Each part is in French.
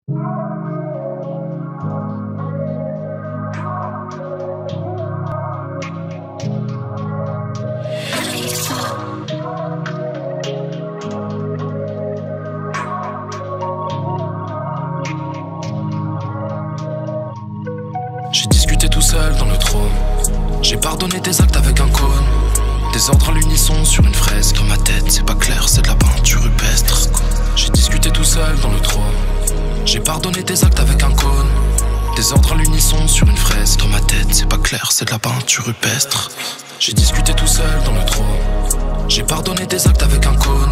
J'ai discuté tout seul dans le trône. J'ai pardonné des actes avec un cône. Des ordres à l'unisson sur une fresque. Dans ma tête, c'est pas clair, c'est de la peinture rupestre. J'ai discuté tout seul dans le trône. J'ai pardonné des actes avec un cône. Des ordres à l'unisson sur une fresque. Dans ma tête, c'est pas clair, c'est de la peinture rupestre. J'ai discuté tout seul dans le trône. J'ai pardonné des actes avec un cône.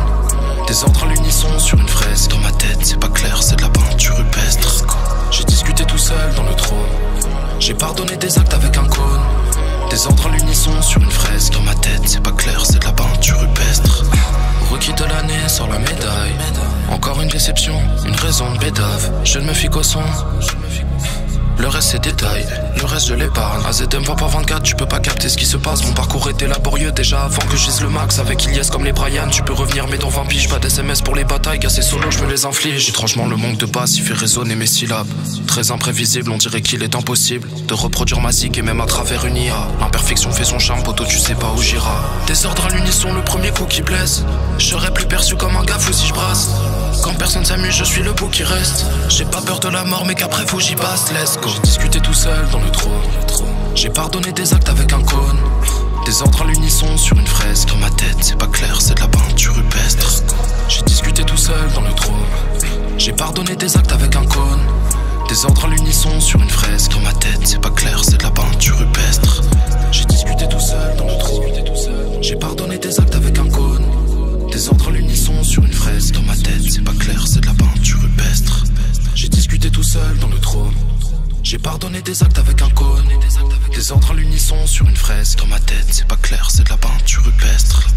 Des ordres à l'unisson sur une fresque. Dans ma tête, c'est pas clair, c'est de la peinture rupestre. J'ai discuté tout seul dans le trône. J'ai pardonné des actes avec un cône. Des ordres à l'unisson sur une fresque. Dans ma tête, c'est pas clair, c'est de la peinture rupestre. Rookie de l'année sur la médaille. Encore une déception, une raison de bédave. Je ne me fie qu'au son. Le reste c'est détail, le reste je l'épargne. AZM va par 24, tu peux pas capter ce qui se passe. Mon parcours était laborieux déjà avant que je vise le max. Avec Ilyes comme les Brian, tu peux revenir mais dans 20 piges. Pas d'SMS pour les batailles, gars c'est solo, je me les inflige. Étrangement le manque de basse, il fait résonner mes syllabes. Très imprévisible, on dirait qu'il est impossible de reproduire ma zik et même à travers une IA. L'imperfection fait son charme, poteau tu sais pas où j'iras. Désordre à l'unisson, le premier coup qui blesse. Je serais plus perçu comme un gars fou si je brasse. Quand personne s'amuse, je suis le bout qui reste. J'ai pas peur de la mort mais qu'après faut j'y passe, let's go. J'ai discuté tout seul dans le trône. J'ai pardonné des actes avec un cône. Des ordres à l'unisson sur une fresque. Dans ma tête, c'est pas clair, c'est de la peinture rupestre. J'ai discuté tout seul dans le trône. J'ai pardonné des actes avec un cône. Des ordres à l'unisson sur une fresque. Dans ma tête, c'est pas clair, c'est de la peinture rupestre. J'ai discuté tout seul dans le trône. J'ai pardonné des actes avec un cône. Des ordres à l'unisson sur une fresque. Dans ma tête, c'est pas clair, c'est de la peinture rupestre. J'ai discuté tout seul dans le trône. J'ai pardonné des actes avec un cône. Des ordres à l'unisson sur une fresque. Dans ma tête, c'est pas clair, c'est de la peinture rupestre.